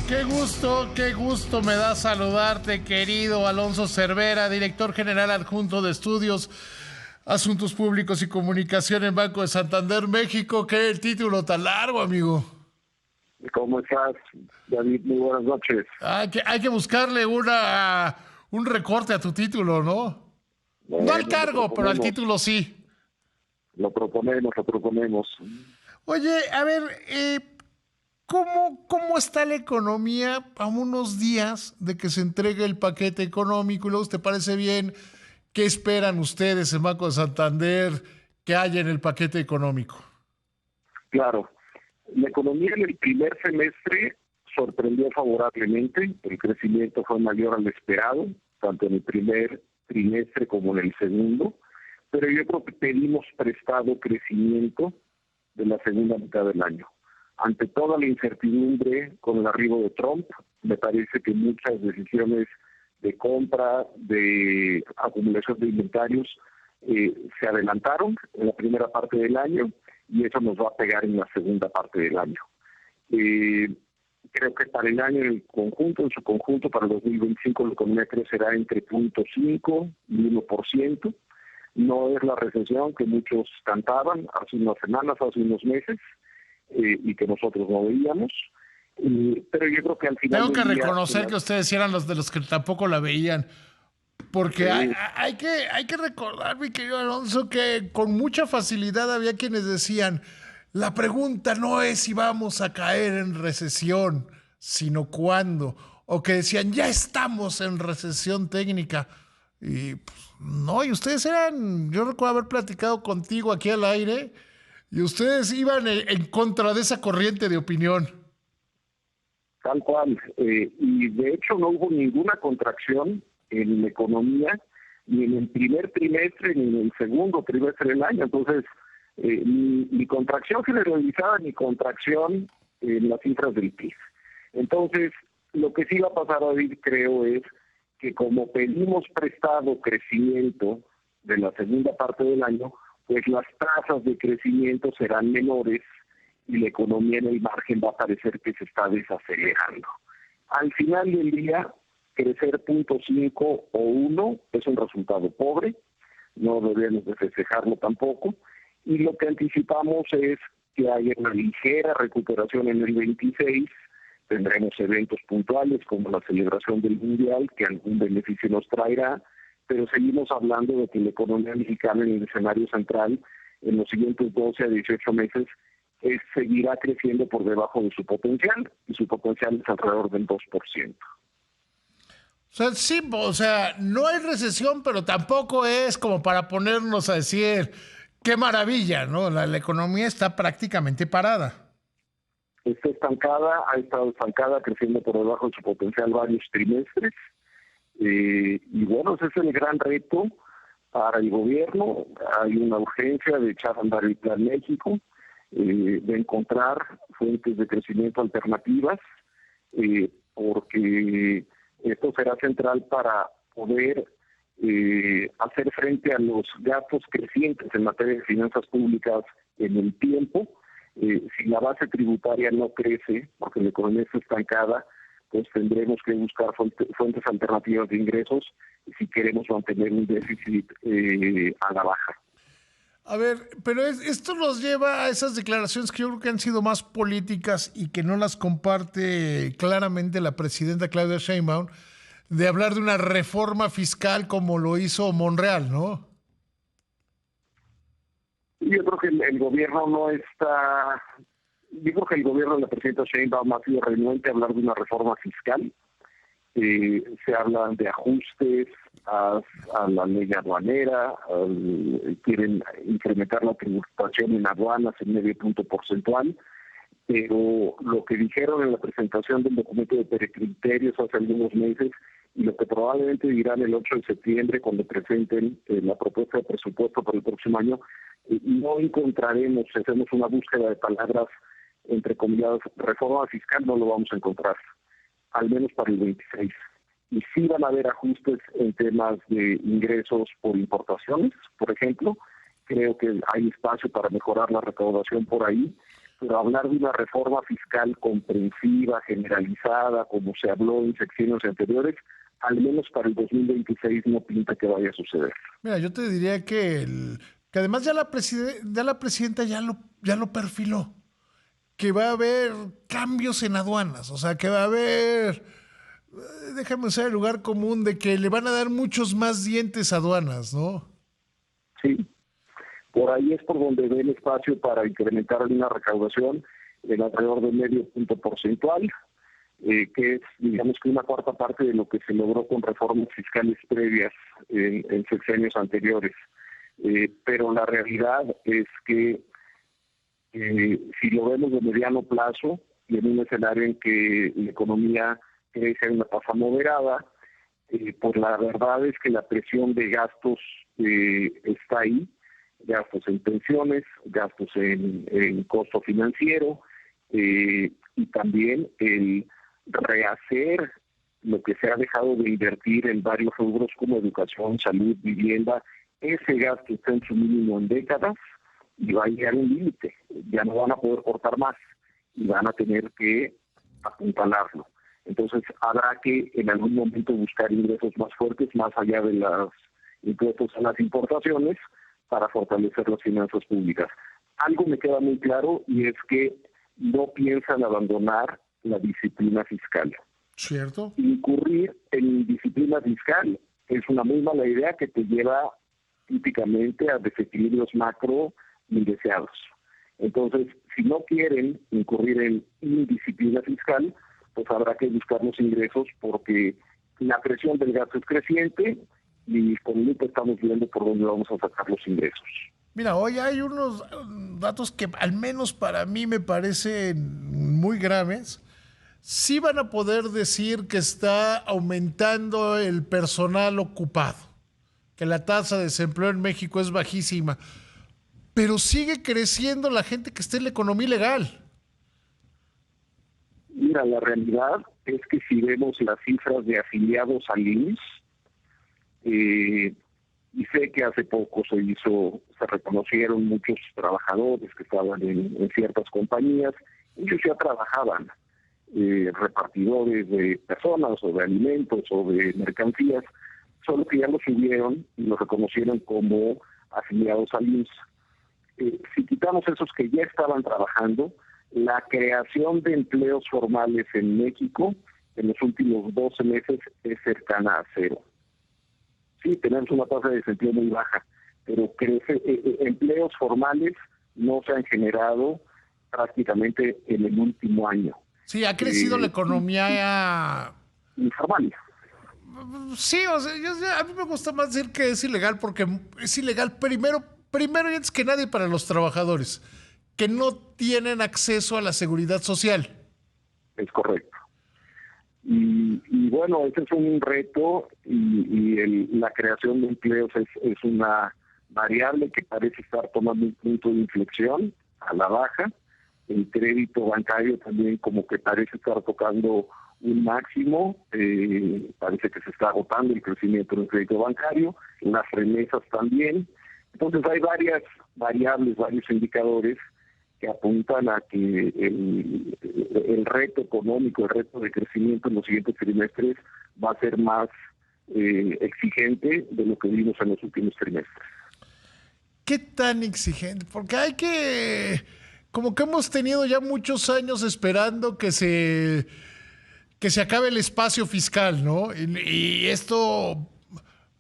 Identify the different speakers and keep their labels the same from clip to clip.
Speaker 1: Qué gusto me da saludarte, querido Alonso Cervera, director general adjunto de Estudios, Asuntos Públicos y Comunicación en Banco de Santander, México. Qué título tan largo, amigo.
Speaker 2: ¿Cómo estás, David? Muy buenas noches.
Speaker 1: Hay que buscarle un recorte a tu título, ¿no? No al
Speaker 2: Bueno,
Speaker 1: cargo, pero al título sí.
Speaker 2: lo proponemos.
Speaker 1: Oye, a ver, ¿cómo está la economía a unos días de que se entregue el paquete económico? Y luego, ¿te parece bien? ¿Qué esperan ustedes en Banco de Santander que haya en el paquete económico?
Speaker 2: Claro, la economía en el primer semestre sorprendió favorablemente, el crecimiento fue mayor al esperado, tanto en el primer trimestre como en el segundo, pero yo creo que pedimos prestado crecimiento de la segunda mitad del año. Ante toda la incertidumbre con el arribo de Trump, me parece que muchas decisiones de compra, de acumulación de inventarios, se adelantaron en la primera parte del año y eso nos va a pegar en la segunda parte del año. Creo que para el año en su conjunto, para el 2025, la economía crecerá entre 0.5 y 1%. No es la recesión que muchos cantaban hace unas semanas, hace unos meses, y que nosotros no veíamos. Pero yo creo que al final
Speaker 1: Tengo que
Speaker 2: del día,
Speaker 1: reconocer que ustedes eran los de los que tampoco la veían. Porque hay,
Speaker 2: eh,
Speaker 1: hay que, hay que recordar, mi querido Alonso, que con mucha facilidad había quienes decían, la pregunta no es si vamos a caer en recesión, sino cuándo. O que decían, ya estamos en recesión técnica. Y pues, no, y ustedes yo recuerdo haber platicado contigo aquí al aire, y ustedes iban en contra de esa corriente de opinión.
Speaker 2: tal cual. Y de hecho no hubo ninguna contracción en la economía, ni en el primer trimestre, ni en el segundo trimestre del año. Entonces, ni contracción generalizada, ni contracción en las cifras del PIB. Entonces, lo que sí va a pasar, David, creo, es que como pedimos prestado crecimiento de la segunda parte del año, pues las tasas de crecimiento serán menores y la economía en el margen va a parecer que se está desacelerando. Al final del día, crecer 0.5 o 1 es un resultado pobre, no debemos de festejarlo tampoco, y lo que anticipamos es que haya una ligera recuperación en el 26, tendremos eventos puntuales como la celebración del Mundial, que algún beneficio nos traerá, pero seguimos hablando de que la economía mexicana en el escenario central en los siguientes 12 a 18 meses seguirá creciendo por debajo de su potencial, y su potencial es alrededor del 2%.
Speaker 1: O sea, sí, o sea, no hay recesión, pero tampoco es como para ponernos a decir, qué maravilla, ¿no? La economía está prácticamente parada.
Speaker 2: Está estancada, ha estado estancada, creciendo por debajo de su potencial varios trimestres. Y bueno, ese es el gran reto para el gobierno. Hay una urgencia de echar a andar el Plan México, de encontrar fuentes de crecimiento alternativas, porque esto será central para poder hacer frente a los gastos crecientes en materia de finanzas públicas en el tiempo. Si la base tributaria no crece, porque la economía está estancada, pues tendremos que buscar fuentes alternativas de ingresos si queremos mantener un déficit a la baja.
Speaker 1: A ver, pero esto nos lleva a esas declaraciones que yo creo que han sido más políticas y que no las comparte claramente la presidenta Claudia Sheinbaum, de hablar de una reforma fiscal como lo hizo Monreal, ¿no?
Speaker 2: Yo creo que el gobierno no está... Yo creo que el gobierno de la presidenta Sheinbaum ha sido renuente a hablar de una reforma fiscal. Se hablan de ajustes a la ley aduanera, quieren incrementar la tributación en aduanas en medio punto porcentual, pero lo que dijeron en la presentación del documento de criterios hace algunos meses y lo que probablemente dirán el 8 de septiembre cuando presenten la propuesta de presupuesto para el próximo año, no encontraremos, si hacemos una búsqueda de palabras entre comillas, reforma fiscal, no lo vamos a encontrar, al menos para el 26. Y sí van a haber ajustes en temas de ingresos por importaciones, por ejemplo. Creo que hay espacio para mejorar la recaudación por ahí, pero hablar de una reforma fiscal comprensiva, generalizada, como se habló en secciones anteriores, al menos para el 2026 no pinta que vaya a suceder.
Speaker 1: Mira, yo te diría que, que además ya ya la presidenta ya lo perfiló, que va a haber cambios en aduanas, o sea, que va a haber, déjame usar el lugar común de que le van a dar muchos más dientes a aduanas, ¿no?
Speaker 2: Sí, por ahí es por donde ven espacio para incrementar una recaudación en alrededor de medio punto porcentual, que es, digamos, que una cuarta parte de lo que se logró con reformas fiscales previas en sexenios anteriores. Pero la realidad es que si lo vemos de mediano plazo y en un escenario en que la economía crece a una tasa moderada, pues la verdad es que la presión de gastos está ahí, gastos en pensiones, gastos en costo financiero, y también el rehacer lo que se ha dejado de invertir en varios rubros como educación, salud, vivienda. Ese gasto está en su mínimo en décadas y va a llegar a un límite. Ya no van a poder cortar más y van a tener que apuntalarlo. Entonces habrá que en algún momento buscar ingresos más fuertes, más allá de los impuestos a las importaciones, para fortalecer las finanzas públicas. Algo me queda muy claro y es que no piensan abandonar la disciplina fiscal.
Speaker 1: ¿Cierto?
Speaker 2: Incurrir en disciplina fiscal es una muy mala idea que te lleva típicamente a desequilibrios macro indeseados. Entonces, si no quieren incurrir en indisciplina fiscal, pues habrá que buscar los ingresos porque la presión del gasto es creciente y con lupa estamos viendo por dónde vamos a sacar los ingresos.
Speaker 1: Mira, hoy hay unos datos que al menos para mí me parecen muy graves. Sí van a poder decir que está aumentando el personal ocupado, que la tasa de desempleo en México es bajísima, pero sigue creciendo la gente que está en la economía ilegal.
Speaker 2: Mira, la realidad es que si vemos las cifras de afiliados al IMSS, y sé que hace poco se reconocieron muchos trabajadores que estaban en ciertas compañías, ellos ya trabajaban, repartidores de personas o de alimentos o de mercancías, solo que ya los subieron y los reconocieron como afiliados al IMSS. Si quitamos esos que ya estaban trabajando, la creación de empleos formales en México en los últimos 12 meses es cercana a cero. Sí, tenemos una tasa de desempleo muy baja, pero empleos formales no se han generado prácticamente en el último año.
Speaker 1: Sí, ha crecido la economía
Speaker 2: Informal.
Speaker 1: Sí, o sea, a mí me gusta más decir que es ilegal porque es ilegal primero y antes que nadie para los trabajadores que no tienen acceso a la seguridad social.
Speaker 2: Es correcto. Y bueno, ese es un reto la creación de empleos es una variable que parece estar tomando un punto de inflexión a la baja. El crédito bancario también como que parece estar tocando un máximo, parece que se está agotando el crecimiento del crédito bancario, las remesas también. Entonces hay varias variables, varios indicadores que apuntan a que el reto económico, el reto de crecimiento en los siguientes trimestres va a ser más exigente de lo que vimos en los últimos trimestres.
Speaker 1: ¿Qué tan exigente? Porque como que hemos tenido ya muchos años esperando que se acabe el espacio fiscal, ¿no? Y esto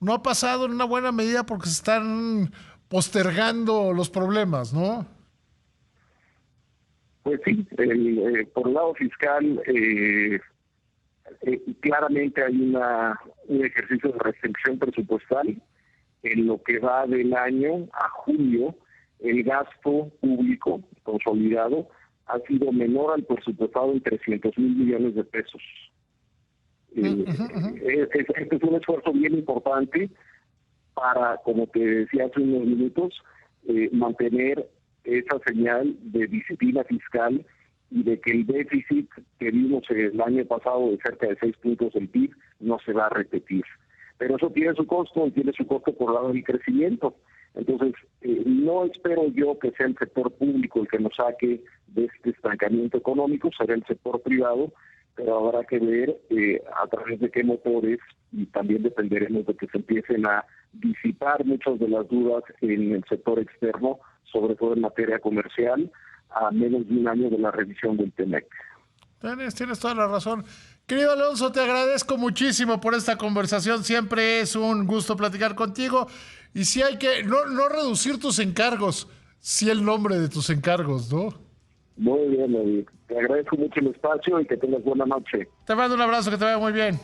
Speaker 1: no ha pasado en una buena medida porque se están postergando los problemas, ¿no?
Speaker 2: Pues sí, por el lado fiscal, claramente hay un ejercicio de restricción presupuestal. En lo que va del año a julio, el gasto público consolidado ha sido menor al presupuestado en 300,000 millones de pesos. Este es un esfuerzo bien importante para, como te decía hace unos minutos, mantener esa señal de disciplina fiscal y de que el déficit que vimos el año pasado de cerca de 6 puntos del PIB no se va a repetir. Pero eso tiene su costo y tiene su costo por lado del crecimiento. Entonces, no espero yo que sea el sector público el que nos saque de este estancamiento económico, será el sector privado, pero habrá que ver a través de qué motores, y también dependeremos de que se empiecen a disipar muchas de las dudas en el sector externo, sobre todo en materia comercial, a menos de un año de la revisión del TEMEC.
Speaker 1: Tienes toda la razón. Querido Alonso, te agradezco muchísimo por esta conversación. Siempre es un gusto platicar contigo. Y si hay que no reducir tus encargos, sí el nombre de tus encargos, ¿no?
Speaker 2: Muy bien, David. Te agradezco mucho el espacio y que tengas buena noche.
Speaker 1: Te mando un abrazo, que te vaya muy bien.